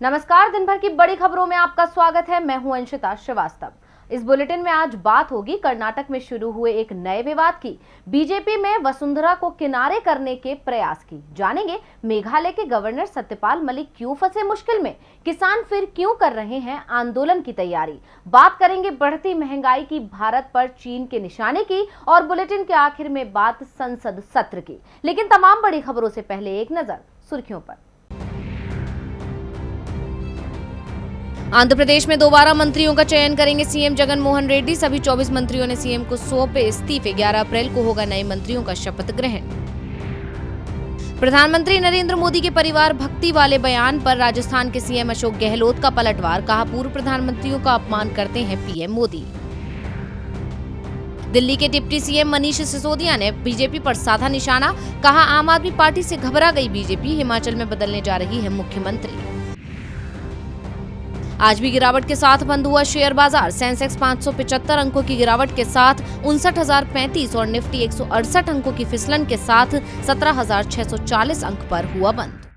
नमस्कार, दिन भर की बड़ी खबरों में आपका स्वागत है। मैं हूं अंशिता श्रीवास्तव। इस बुलेटिन में आज बात होगी कर्नाटक में शुरू हुए एक नए विवाद की। बीजेपी में वसुंधरा को किनारे करने के प्रयास की। जानेंगे मेघालय के गवर्नर सत्यपाल मलिक क्यों फंसे मुश्किल में, किसान फिर क्यों कर रहे हैं आंदोलन की तैयारी। बात करेंगे बढ़ती महंगाई की, भारत पर चीन के निशाने की, और बुलेटिन के आखिर में बात संसद सत्र की। लेकिन तमाम बड़ी खबरों से पहले एक नजर सुर्खियों पर। आंध्र प्रदेश में दोबारा मंत्रियों का चयन करेंगे सीएम जगन मोहन रेड्डी। सभी 24 मंत्रियों ने सीएम को सौंपे इस्तीफे। 11 अप्रैल को होगा नए मंत्रियों का शपथ ग्रहण। प्रधानमंत्री नरेंद्र मोदी के परिवार भक्ति वाले बयान पर राजस्थान के सीएम अशोक गहलोत का पलटवार। कहा, पूर्व प्रधानमंत्रियों का अपमान करते हैं पीएम मोदी। दिल्ली के डिप्टी सीएम मनीष सिसोदिया ने बीजेपी पर साधा निशाना। कहा, आम आदमी पार्टी से घबरा गई बीजेपी, हिमाचल में बदलने जा रही है मुख्यमंत्री। आज भी गिरावट के साथ बंद हुआ शेयर बाजार। सेंसेक्स 575 अंकों की गिरावट के साथ 59,035 और निफ्टी 168 अंकों की फिसलन के साथ 17,640 अंक पर हुआ बंद।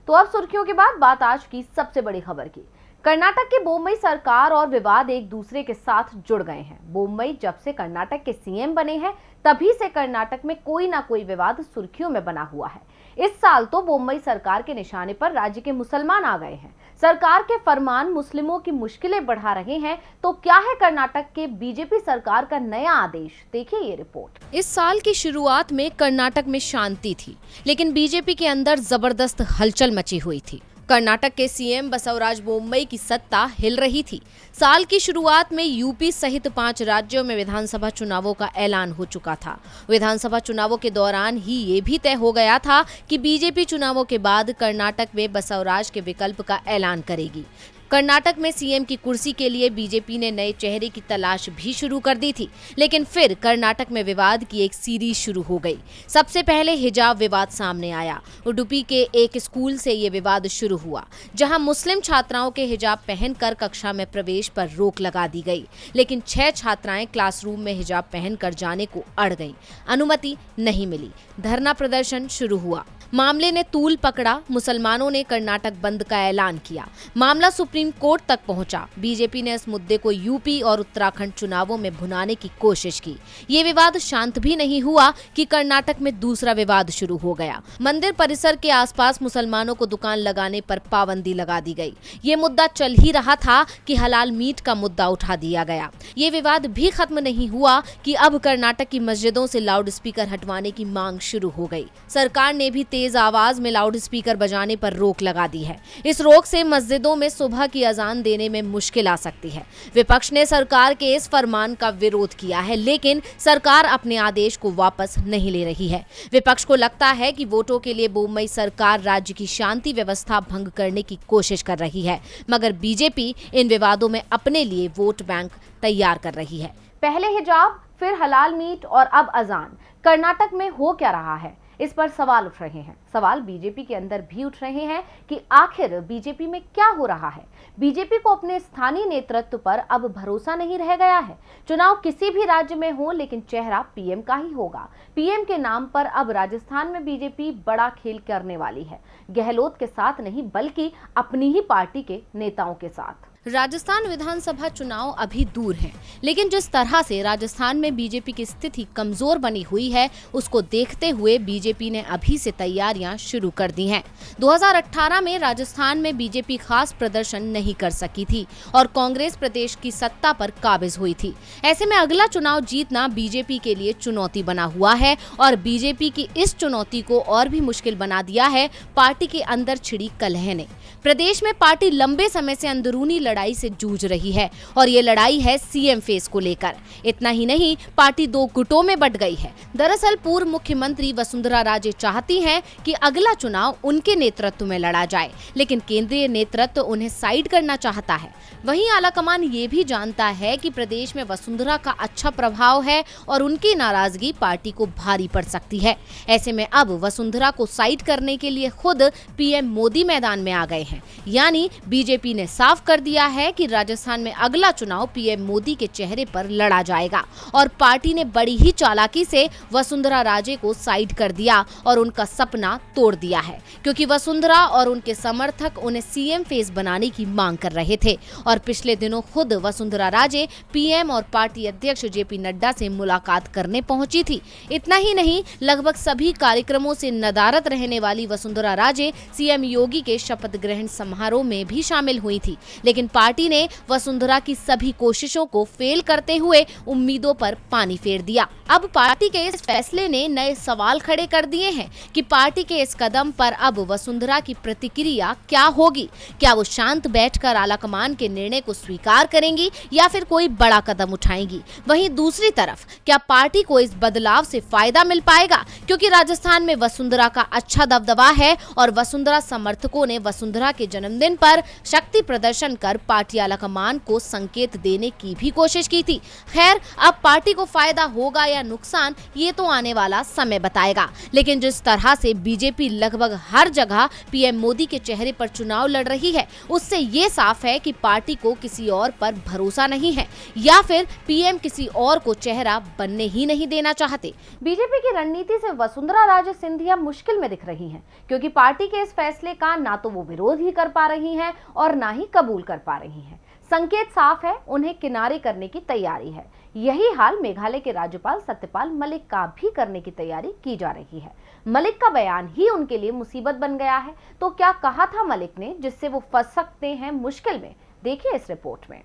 तो अब सुर्खियों के बाद बात आज की सबसे बड़ी खबर की। कर्नाटक की बोम्मई सरकार और विवाद एक दूसरे के साथ जुड़ गए हैं। बोम्मई जब से कर्नाटक के सीएम बने हैं तभी से कर्नाटक में कोई ना कोई विवाद सुर्खियों में बना हुआ है। इस साल तो बोम्मई सरकार के निशाने पर राज्य के मुसलमान आ गए हैं। सरकार के फरमान मुस्लिमों की मुश्किलें बढ़ा रहे हैं। तो क्या है कर्नाटक के बीजेपी सरकार का नया आदेश, देखिए ये रिपोर्ट। इस साल की शुरुआत में कर्नाटक में शांति थी, लेकिन बीजेपी के अंदर जबरदस्त हलचल मची हुई थी। कर्नाटक के सीएम बसवराज बोम्मई की सत्ता हिल रही थी। साल की शुरुआत में यूपी सहित 5 राज्यों में विधानसभा चुनावों का ऐलान हो चुका था। विधानसभा चुनावों के दौरान ही ये भी तय हो गया था कि बीजेपी चुनावों के बाद कर्नाटक में बसवराज के विकल्प का ऐलान करेगी। कर्नाटक में सीएम की कुर्सी के लिए बीजेपी ने नए चेहरे की तलाश भी शुरू कर दी थी, लेकिन फिर कर्नाटक में विवाद की एक सीरीज शुरू हो गई। सबसे पहले हिजाब विवाद सामने आया। उडुपी के एक स्कूल से ये विवाद शुरू हुआ, जहां मुस्लिम छात्राओं के हिजाब पहनकर कक्षा में प्रवेश पर रोक लगा दी गई, लेकिन 6 छात्राएं क्लासरूम में हिजाब पहनकर जाने को अड़ गईं। अनुमति नहीं मिली। धरना प्रदर्शन शुरू हुआ। मामले ने तूल पकड़ा। मुसलमानों ने कर्नाटक बंद का ऐलान किया। मामला सुप्रीम कोर्ट तक पहुंचा। बीजेपी ने इस मुद्दे को यूपी और उत्तराखंड चुनावों में भुनाने की कोशिश की। ये विवाद शांत भी नहीं हुआ कि कर्नाटक में दूसरा विवाद शुरू हो गया। मंदिर परिसर के आसपास मुसलमानों को दुकान लगाने पर पाबंदी लगा दी गई। ये मुद्दा चल ही रहा था कि हलाल मीट का मुद्दा उठा दिया गया। ये विवाद भी खत्म नहीं हुआ कि अब कर्नाटक की मस्जिदों से लाउड स्पीकर हटवाने की मांग शुरू हो गई। सरकार ने भी तेज आवाज में लाउड स्पीकर बजाने पर रोक लगा दी है। इस रोक से मस्जिदों में सुबह की अजान देने में मुश्किल आ सकती है। विपक्ष ने सरकार के इस फरमान का विरोध किया है, लेकिन सरकार अपने आदेश को वापस नहीं ले रही है। विपक्ष को लगता है कि वोटों के लिए बोम्मई सरकार राज्य की शांति व्यवस्था भंग करने की कोशिश कर रही है, मगर बीजेपी इन विवादों में अपने लिए वोट बैंक तैयार कर रही है। पहले हिजाब, फिर हलाल मीट और अब अजान। कर्नाटक में हो क्या रहा है, इस पर सवाल उठ रहे हैं। सवाल बीजेपी के अंदर भी उठ रहे हैं कि आखिर बीजेपी में क्या हो रहा है। बीजेपी को अपने स्थानीय नेतृत्व पर अब भरोसा नहीं रह गया है। चुनाव किसी भी राज्य में हो, लेकिन चेहरा पीएम का ही होगा। पीएम के नाम पर अब राजस्थान में बीजेपी बड़ा खेल करने वाली है। गहलोत के साथ नहीं, बल्कि अपनी ही पार्टी के नेताओं के साथ। राजस्थान विधानसभा चुनाव अभी दूर हैं, लेकिन जिस तरह से राजस्थान में बीजेपी की स्थिति कमजोर बनी हुई है, उसको देखते हुए बीजेपी ने अभी से तैयारियां शुरू कर दी हैं। 2018 में राजस्थान में बीजेपी खास प्रदर्शन नहीं कर सकी थी और कांग्रेस प्रदेश की सत्ता पर काबिज हुई थी। ऐसे में अगला चुनाव जीतना बीजेपी के लिए चुनौती बना हुआ है और बीजेपी की इस चुनौती को और भी मुश्किल बना दिया है पार्टी के अंदर छिड़ी कलह ने। प्रदेश में पार्टी लंबे समय से अंदरूनी लड़ाई से जूझ रही है और ये लड़ाई है सीएम फेस को लेकर। इतना ही नहीं, पार्टी 2 गुटों में बंट गई है। दरअसल पूर्व मुख्यमंत्री वसुंधरा राजे चाहती हैं कि अगला चुनाव उनके नेतृत्व में लड़ा जाए, लेकिन केंद्रीय नेतृत्व उन्हें साइड करना चाहता है। वहीं आलाकमान ये भी जानता है कि प्रदेश में वसुंधरा का अच्छा प्रभाव है और उनकी नाराजगी पार्टी को भारी पड़ सकती है। ऐसे में अब वसुंधरा को साइड करने के लिए खुद पीएम मोदी मैदान में आ गए हैं। यानी बीजेपी ने साफ कर दिया है कि राजस्थान में अगला चुनाव पीएम मोदी के चेहरे पर लड़ा जाएगा और पार्टी ने बड़ी ही चालाकी से वसुंधरा राजे को साइड कर दिया और उनका सपना तोड़ दिया है, क्योंकि वसुंधरा और उनके समर्थक उन्हें सीएम फेस बनाने की मांग कर रहे थे और पिछले दिनों खुद वसुंधरा राजे पीएम और पार्टी अध्यक्ष जेपी नड्डा से मुलाकात करने पहुंची थी। इतना ही नहीं, लगभग सभी कार्यक्रमों से नदारद रहने वाली वसुंधरा राजे सीएम योगी के शपथ ग्रहण समारोह में भी शामिल हुई थी, लेकिन पार्टी ने वसुंधरा की सभी कोशिशों को फेल करते हुए उम्मीदों पर पानी फेर दिया। अब पार्टी के इस फैसले ने नए सवाल खड़े कर दिए हैं कि पार्टी के इस कदम पर अब वसुंधरा की प्रतिक्रिया क्या होगी। क्या वो शांत बैठकर आलाकमान के निर्णय को स्वीकार करेंगी या फिर कोई बड़ा कदम उठाएंगी? वहीं दूसरी तरफ क्या पार्टी को इस बदलाव से फायदा मिल पाएगा, क्योंकि राजस्थान में वसुंधरा का अच्छा दबदबा है और वसुंधरा समर्थकों ने वसुंधरा के जन्मदिन पर शक्ति प्रदर्शन कर पार्टी आलाकमान को संकेत देने की भी कोशिश की थी। खैर, अब पार्टी को फायदा होगा या नुकसान, ये तो आने वाला समय बताएगा, लेकिन जिस तरह से बीजेपी लगभग हर जगह पीएम मोदी के चेहरे पर चुनाव लड़ रही है, उससे ये साफ है कि पार्टी को किसी और पर भरोसा नहीं है या फिर पीएम किसी और को चेहरा बनने ही नहीं देना चाहते। बीजेपी की रणनीति से वसुंधरा राजे सिंधिया मुश्किल में दिख रही हैं, क्योंकि पार्टी के इस फैसले का ना तो वो विरोध ही कर पा रही हैं और ना ही कबूल कर पा रही हैं। संकेत साफ है, उन्हें किनारे करने की तैयारी है। यही हाल मेघालय के राज्यपाल सत्यपाल मलिक का भी करने की तैयारी की जा रही है। मलिक का बयान ही उनके लिए मुसीबत बन गया है। तो क्या कहा था मलिक ने जिससे वो फंस सकते हैं मुश्किल में? देखिए इस रिपोर्ट में।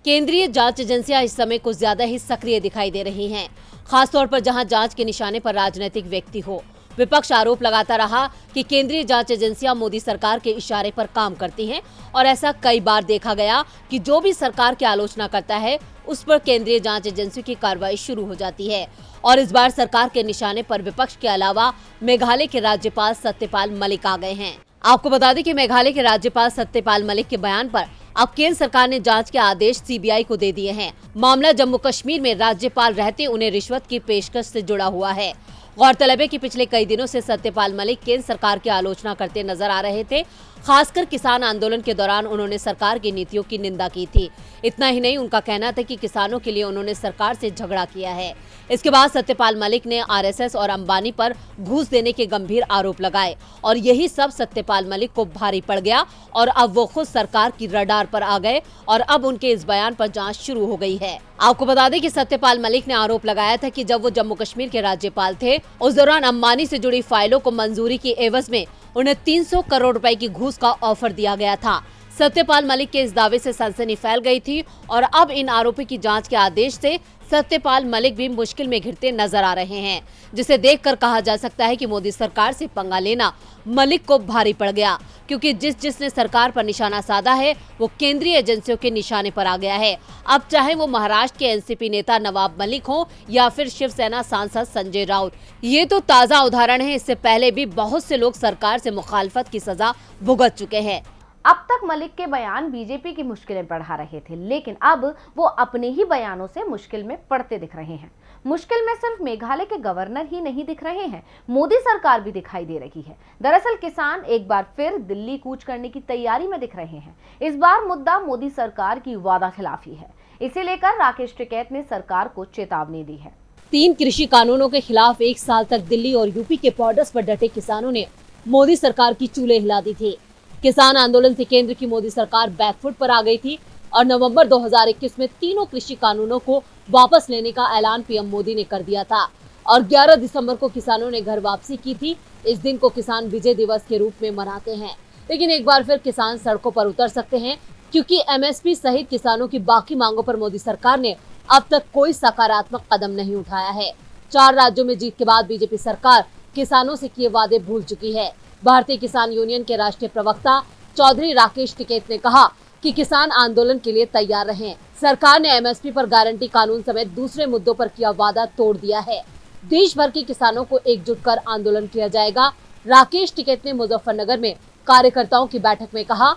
केंद्रीय जांच एजेंसियां इस समय कुछ ज्यादा ही सक्रिय दिखाई दे रही हैं, खासतौर पर जहां जांच के निशाने पर राजनीतिक व्यक्ति हो। विपक्ष आरोप लगाता रहा कि केंद्रीय जांच एजेंसियां मोदी सरकार के इशारे पर काम करती हैं और ऐसा कई बार देखा गया कि जो भी सरकार की आलोचना करता है उस पर केंद्रीय जांच एजेंसी की कार्रवाई शुरू हो जाती है। और इस बार सरकार के निशाने पर विपक्ष के अलावा मेघालय के राज्यपाल सत्यपाल मलिक आ गए हैं। आपको बता दें कि मेघालय के राज्यपाल सत्यपाल मलिक के बयान पर अब केंद्र सरकार ने जांच के आदेश सीबीआई को दे दिए हैं। मामला जम्मू कश्मीर में राज्यपाल रहते उन्हें रिश्वत की पेशकश से जुड़ा हुआ है। गौरतलब है कि पिछले कई दिनों से सत्यपाल मलिक केंद्र सरकार की आलोचना करते नजर आ रहे थे। खासकर किसान आंदोलन के दौरान उन्होंने सरकार की नीतियों की निंदा की थी। इतना ही नहीं, उनका कहना था कि किसानों के लिए उन्होंने सरकार से झगड़ा किया है। इसके बाद सत्यपाल मलिक ने आरएसएस और अंबानी पर घूस देने के गंभीर आरोप लगाए और यही सब सत्यपाल मलिक को भारी पड़ गया और अब वो खुद सरकार की रडार पर आ गए और अब उनके इस बयान पर जांच शुरू हो गई है। आपको बता दें कि सत्यपाल मलिक ने आरोप लगाया था कि जब वो जम्मू कश्मीर के राज्यपाल थे, उस दौरान अंबानी से जुड़ी फाइलों को मंजूरी की एवज में उन्हें 300 करोड़ रुपए की घूस का ऑफर दिया गया था। सत्यपाल मलिक के इस दावे से सनसनी फैल गई थी और अब इन आरोपी की जांच के आदेश से सत्यपाल मलिक भी मुश्किल में घिरते नजर आ रहे हैं, जिसे देखकर कहा जा सकता है कि मोदी सरकार से पंगा लेना मलिक को भारी पड़ गया, क्योंकि जिसने सरकार पर निशाना साधा है वो केंद्रीय एजेंसियों के निशाने पर आ गया है। अब चाहे वो महाराष्ट्र के एनसीपी नेता नवाब मलिक हो या फिर शिवसेना सांसद संजय राउत, ये तो ताजा उदाहरण है। इससे पहले भी बहुत से लोग सरकार से मुखालफत की सजा भुगत चुके हैं। अब तक मलिक के बयान बीजेपी की मुश्किलें बढ़ा रहे थे, लेकिन अब वो अपने ही बयानों से मुश्किल में पड़ते दिख रहे हैं। मुश्किल में सिर्फ मेघालय के गवर्नर ही नहीं दिख रहे हैं, मोदी सरकार भी दिखाई दे रही है। दरअसल किसान एक बार फिर दिल्ली कूच करने की तैयारी में दिख रहे हैं। इस बार मुद्दा मोदी सरकार की वादा खिलाफी है। इसे लेकर राकेश टिकैत ने सरकार को चेतावनी दी है। 3 कृषि कानूनों के खिलाफ 1 साल तक दिल्ली और यूपी के बॉर्डर्स पर डटे किसानों ने मोदी सरकार की चूल्हे हिला दी थी। किसान आंदोलन से केंद्र की मोदी सरकार बैकफुट पर आ गई थी और नवंबर 2021 में तीनों कृषि कानूनों को वापस लेने का ऐलान पीएम मोदी ने कर दिया था और 11 दिसंबर को किसानों ने घर वापसी की थी। इस दिन को किसान विजय दिवस के रूप में मनाते हैं, लेकिन एक बार फिर किसान सड़कों पर उतर सकते हैं, क्योंकि एमएसपी सहित किसानों की बाकी मांगों पर मोदी सरकार ने अब तक कोई सकारात्मक कदम नहीं उठाया है। 4 राज्यों में जीत के बाद बीजेपी सरकार किसानों से किए वादे भूल चुकी है। भारतीय किसान यूनियन के राष्ट्रीय प्रवक्ता चौधरी राकेश टिकैत ने कहा कि किसान आंदोलन के लिए तैयार रहें। सरकार ने एमएसपी पर गारंटी कानून समेत दूसरे मुद्दों पर किया वादा तोड़ दिया है। देश भर के किसानों को एकजुट कर आंदोलन किया जाएगा। राकेश टिकैत ने मुजफ्फरनगर में कार्यकर्ताओं की बैठक में कहा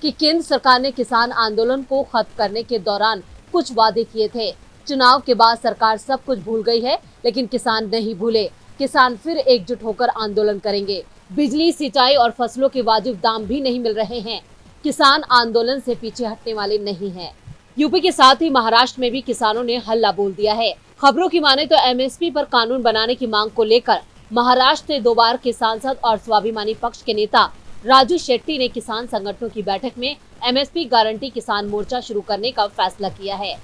कि केंद्र सरकार ने किसान आंदोलन को खत्म करने के दौरान कुछ वादे किए थे। चुनाव के बाद सरकार सब कुछ भूल गई है, लेकिन किसान नहीं भूले। किसान फिर एकजुट होकर आंदोलन करेंगे। बिजली, सिंचाई और फसलों के वाजिब दाम भी नहीं मिल रहे हैं। किसान आंदोलन से पीछे हटने वाले नहीं हैं। यूपी के साथ ही महाराष्ट्र में भी किसानों ने हल्ला बोल दिया है। खबरों की माने तो एमएसपी पर कानून बनाने की मांग को लेकर महाराष्ट्र से 2 बार के सांसद और स्वाभिमानी पक्ष के नेता राजू शेट्टी ने किसान संगठनों की बैठक में एमएसपी गारंटी किसान मोर्चा शुरू करने का फैसला किया है।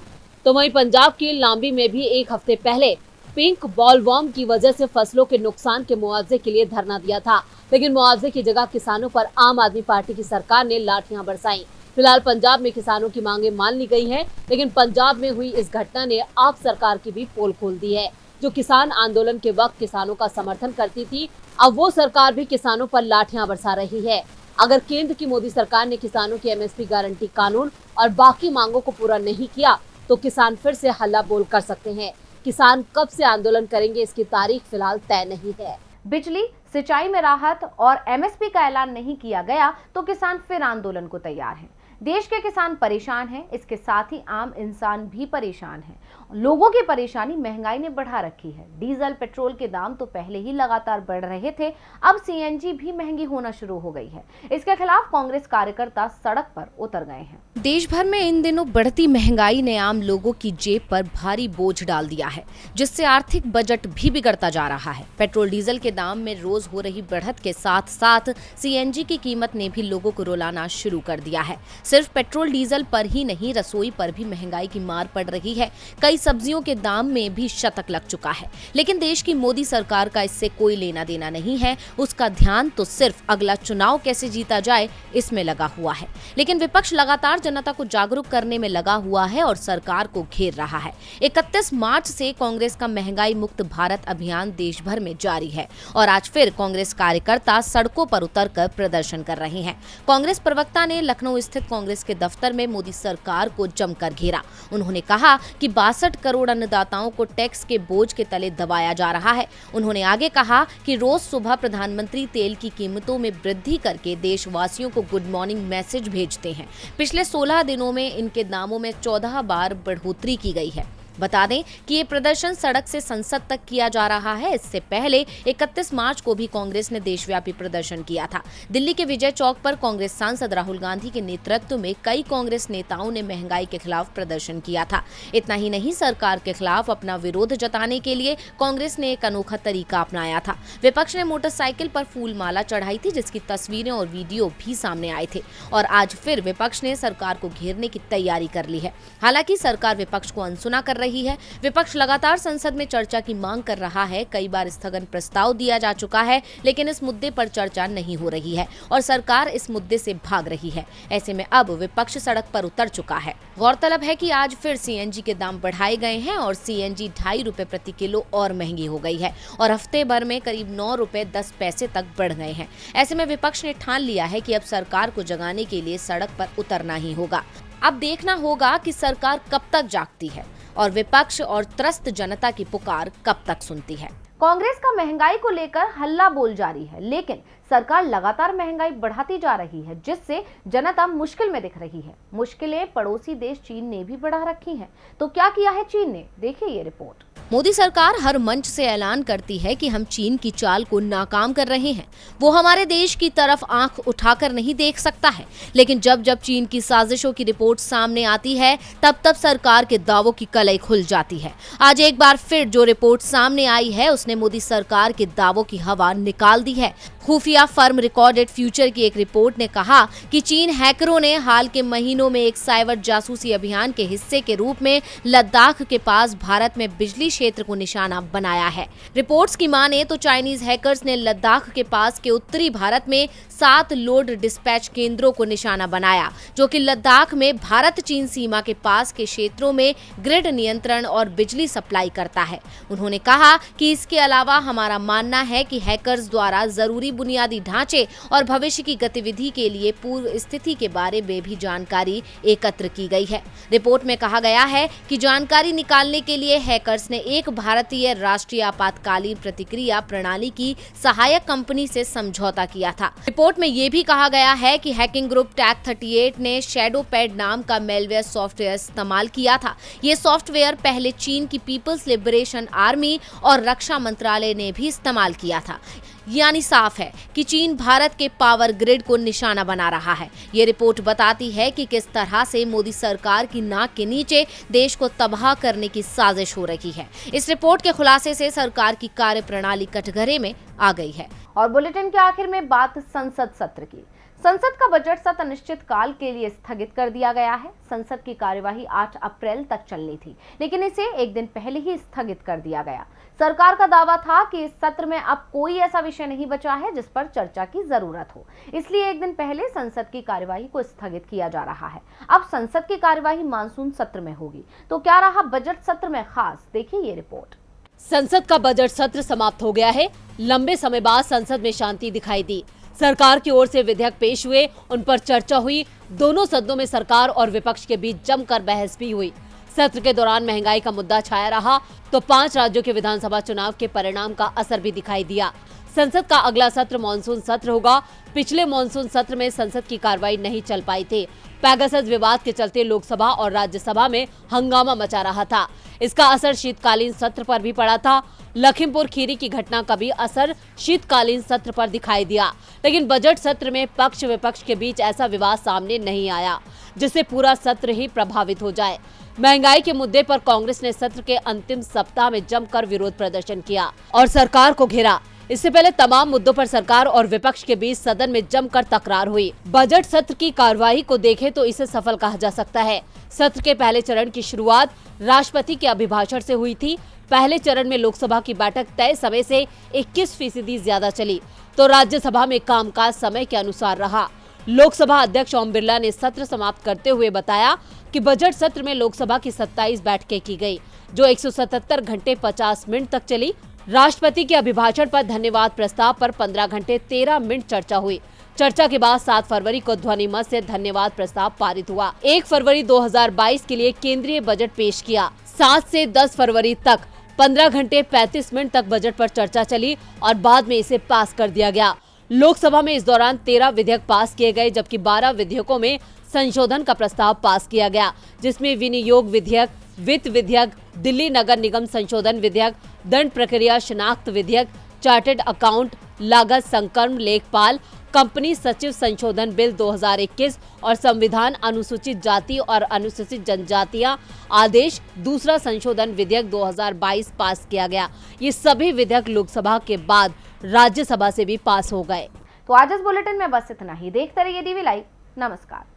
तो वहीं पंजाब के लांबी में भी 1 हफ्ते पहले पिंक बॉलवर्म की वजह से फसलों के नुकसान के मुआवजे के लिए धरना दिया था, लेकिन मुआवजे की जगह किसानों पर आम आदमी पार्टी की सरकार ने लाठियां बरसाई। फिलहाल पंजाब में किसानों की मांगे मान ली गई हैं, लेकिन पंजाब में हुई इस घटना ने आप सरकार की भी पोल खोल दी है। जो किसान आंदोलन के वक्त किसानों का समर्थन करती थी, अब वो सरकार भी किसानों पर लाठियां बरसा रही है। अगर केंद्र की मोदी सरकार ने किसानों की एमएसपी गारंटी कानून और बाकी मांगों को पूरा नहीं किया तो किसान फिर से हल्ला बोल कर सकते हैं। किसान कब से आंदोलन करेंगे, इसकी तारीख फिलहाल तय नहीं है। बिजली, सिंचाई में राहत और एमएसपी का ऐलान नहीं किया गया तो किसान फिर आंदोलन को तैयार हैं। देश के किसान परेशान हैं, इसके साथ ही आम इंसान भी परेशान है। लोगों की परेशानी महंगाई ने बढ़ा रखी है। डीजल, पेट्रोल के दाम तो पहले ही लगातार बढ़ रहे थे, अब सीएनजी भी महंगी होना शुरू हो गई है। इसके खिलाफ कांग्रेस कार्यकर्ता सड़क पर उतर गए हैं। देश भर में इन दिनों बढ़ती महंगाई ने आम लोगों की जेब पर भारी बोझ डाल दिया है, जिससे आर्थिक बजट भी बिगड़ता जा रहा है। पेट्रोल डीजल के दाम में रोज हो रही बढ़त के साथ साथ सीएनजी की कीमत ने भी लोगों को रुलाना शुरू कर दिया है। सिर्फ पेट्रोल डीजल पर ही नहीं, रसोई पर भी महंगाई की मार पड़ रही है। कई सब्जियों के दाम में भी शतक लग चुका है, लेकिन देश की मोदी सरकार का इससे कोई लेना देना नहीं है। उसका ध्यान तो सिर्फ अगला चुनाव कैसे जीता जाए इसमें लगा हुआ है। लेकिन विपक्ष लगातार जनता को जागरूक करने में लगा हुआ है और सरकार को घेर रहा है। 31 मार्च से कांग्रेस का महंगाई मुक्त भारत अभियान देश भर में जारी है और आज फिर कांग्रेस कार्यकर्ता सड़कों पर उतरकर प्रदर्शन कर रहे हैं। कांग्रेस प्रवक्ता ने लखनऊ स्थित कांग्रेस के दफ्तर में मोदी सरकार को जमकर घेरा। उन्होंने कहा कि 62 करोड़ अन्नदाताओं को टैक्स के बोझ के तले दबाया जा रहा है। उन्होंने आगे कहा कि रोज सुबह प्रधानमंत्री तेल की कीमतों में वृद्धि करके देशवासियों को गुड मॉर्निंग मैसेज भेजते हैं। पिछले 16 दिनों में इनके दामों में 14 बार बढ़ोतरी की गई है। बता दें कि ये प्रदर्शन सड़क से संसद तक किया जा रहा है। इससे पहले 31 मार्च को भी कांग्रेस ने देशव्यापी प्रदर्शन किया था। दिल्ली के विजय चौक पर कांग्रेस सांसद राहुल गांधी के नेतृत्व में कई कांग्रेस नेताओं ने महंगाई के खिलाफ प्रदर्शन किया था। इतना ही नहीं, सरकार के खिलाफ अपना विरोध जताने के लिए कांग्रेस ने एक अनोखा तरीका अपनाया था। विपक्ष ने मोटरसाइकिल पर फूल माला चढ़ाई थी, जिसकी तस्वीरें और वीडियो भी सामने आए थे और आज फिर विपक्ष ने सरकार को घेरने की तैयारी कर ली है। हालांकि सरकार विपक्ष को अनसुना कर रही है। विपक्ष लगातार संसद में चर्चा की मांग कर रहा है। कई बार स्थगन प्रस्ताव दिया जा चुका है, लेकिन इस मुद्दे पर चर्चा नहीं हो रही है और सरकार इस मुद्दे से भाग रही है। ऐसे में अब विपक्ष सड़क पर उतर चुका है। गौरतलब है कि आज फिर सीएनजी के दाम बढ़ाए गए हैं और सीएनजी 2.5 रुपए प्रति किलो और महंगी हो गई है और हफ्ते भर में करीब 9 रुपए 10 पैसे तक बढ़ गए हैं। ऐसे में विपक्ष ने ठान लिया है कि अब सरकार को जगाने के लिए सड़क पर उतरना ही होगा। अब देखना होगा कि सरकार कब तक जागती है और विपक्ष और त्रस्त जनता की पुकार कब तक सुनती है। कांग्रेस का महंगाई को लेकर हल्ला बोल जारी है, लेकिन सरकार लगातार महंगाई बढ़ाती जा रही है, जिससे जनता मुश्किल में दिख रही है। मुश्किलें पड़ोसी देश चीन ने भी बढ़ा रखी हैं। तो क्या किया है चीन ने, देखिए ये रिपोर्ट। मोदी सरकार हर मंच से ऐलान करती है कि हम चीन की चाल को नाकाम कर रहे हैं। वो हमारे देश की तरफ आंख उठाकर नहीं देख सकता है, लेकिन जब जब चीन की साजिशों की रिपोर्ट सामने आती है तब तब सरकार के दावों की कलई खुल जाती है। आज एक बार फिर जो रिपोर्ट सामने आई है उसने मोदी सरकार के दावों की हवा निकाल दी है। खुफिया फर्म रिकॉर्डेड फ्यूचर की एक रिपोर्ट ने कहा कि चीन हैकरों ने हाल के महीनों में एक साइबर जासूसी अभियान के हिस्से के रूप में लद्दाख के पास भारत में बिजली क्षेत्र को निशाना बनाया है। रिपोर्ट्स की माने तो चाइनीज हैकर्स ने लद्दाख के पास के उत्तरी भारत में 7 लोड डिस्पैच केंद्रों को निशाना बनाया, जो कि लद्दाख में भारत चीन सीमा के पास के क्षेत्रों में ग्रिड नियंत्रण और बिजली सप्लाई करता है। उन्होंने कहा कि इसके अलावा हमारा मानना है कि हैकर्स द्वारा जरूरी बुनियादी ढांचे और भविष्य की गतिविधि के लिए पूर्व स्थिति के बारे में भी जानकारी एकत्र की गई है। रिपोर्ट में कहा गया है कि जानकारी निकालने के लिए हैकर्स ने एक भारतीय राष्ट्रीय आपातकालीन प्रतिक्रिया प्रणाली की सहायक कंपनी से समझौता किया था। रिपोर्ट में यह भी कहा गया है कि हैकिंग ग्रुप टैग 38 ने शैडो पैड नाम का मेलवेयर सॉफ्टवेयर इस्तेमाल किया था। ये सॉफ्टवेयर पहले चीन की पीपल्स लिबरेशन आर्मी और रक्षा मंत्रालय ने भी इस्तेमाल किया था। यानी साफ है कि चीन भारत के पावर ग्रिड को निशाना बना रहा है। ये रिपोर्ट बताती है कि किस तरह से मोदी सरकार की नाक के नीचे देश को तबाह करने की साजिश हो रही है। इस रिपोर्ट के खुलासे से सरकार की कार्यप्रणाली कटघरे में आ गई है। और बुलेटिन के आखिर में बात संसद सत्र की। संसद का बजट सत्र अनिश्चित काल के लिए स्थगित कर दिया गया है। संसद की कार्यवाही 8 अप्रैल तक चलनी थी, लेकिन इसे एक दिन पहले ही स्थगित कर दिया गया। सरकार का दावा था कि इस सत्र में अब कोई ऐसा विषय नहीं बचा है जिस पर चर्चा की जरूरत हो, इसलिए एक दिन पहले संसद की कार्यवाही को स्थगित किया जा रहा है। अब संसद की कार्यवाही मानसून सत्र में होगी, तो क्या रहा बजट सत्र में खास, देखिए ये रिपोर्ट। संसद का बजट सत्र समाप्त हो गया है। लंबे समय बाद संसद में शांति दिखाई दी। सरकार की ओर से विधेयक पेश हुए, उन पर चर्चा हुई। दोनों सदनों में सरकार और विपक्ष के बीच जमकर बहस भी हुई। सत्र के दौरान महंगाई का मुद्दा छाया रहा तो 5 राज्यों के विधानसभा चुनाव के परिणाम का असर भी दिखाई दिया। संसद का अगला सत्र मानसून सत्र होगा। पिछले मानसून सत्र में संसद की कार्रवाई नहीं चल पाई थी। पैगासस विवाद के चलते लोकसभा और राज्यसभा में हंगामा मचा रहा था। इसका असर शीतकालीन सत्र पर भी पड़ा था। लखीमपुर खीरी की घटना का भी असर शीतकालीन सत्र पर दिखाई दिया, लेकिन बजट सत्र में पक्ष विपक्ष के बीच ऐसा विवाद सामने नहीं आया जिससे पूरा सत्र ही प्रभावित हो जाए। महंगाई के मुद्दे पर कांग्रेस ने सत्र के अंतिम सप्ताह में जमकर विरोध प्रदर्शन किया और सरकार को घेरा। इससे पहले तमाम मुद्दों पर सरकार और विपक्ष के बीच सदन में जमकर तकरार हुई। बजट सत्र की कार्यवाही को देखें तो इसे सफल कहा जा सकता है। सत्र के पहले चरण की शुरुआत राष्ट्रपति के अभिभाषण से हुई थी। पहले चरण में लोकसभा की बैठक तय समय से 21% ज्यादा चली, तो राज्यसभा में कामकाज समय के अनुसार रहा। लोकसभा अध्यक्ष ओम बिरला ने सत्र समाप्त करते हुए बताया कि बजट सत्र में लोकसभा की 27 बैठकें की गई, जो 177 घंटे 50 मिनट तक चली। राष्ट्रपति के अभिभाषण पर धन्यवाद प्रस्ताव पर 15 घंटे 13 मिनट चर्चा हुई। चर्चा के बाद 7 फरवरी को ध्वनिमत से धन्यवाद प्रस्ताव पारित हुआ। 1 फरवरी 2022 के लिए केंद्रीय बजट पेश किया। 7 से 10 फरवरी तक 15 घंटे 35 मिनट तक बजट पर चर्चा चली और बाद में इसे पास कर दिया गया। लोकसभा में इस दौरान 13 विधेयक पास किए गए, जबकि 12 विधेयकों में संशोधन का प्रस्ताव पास किया गया, जिसमें विनियोग विधेयक, वित्त विधेयक, दिल्ली नगर निगम संशोधन विधेयक, दंड प्रक्रिया शिनाख्त विधेयक, चार्टर्ड अकाउंट, लागत संकलन लेखपाल, कंपनी सचिव संशोधन बिल 2021 और संविधान अनुसूचित जाति और अनुसूचित जनजातियां आदेश दूसरा संशोधन विधेयक 2022 पास किया गया। ये सभी विधेयक लोकसभा के बाद राज्यसभा से भी पास हो गए। तो आज इस बुलेटिन में बस इतना ही। देखते रहिए डीवी लाइव। नमस्कार।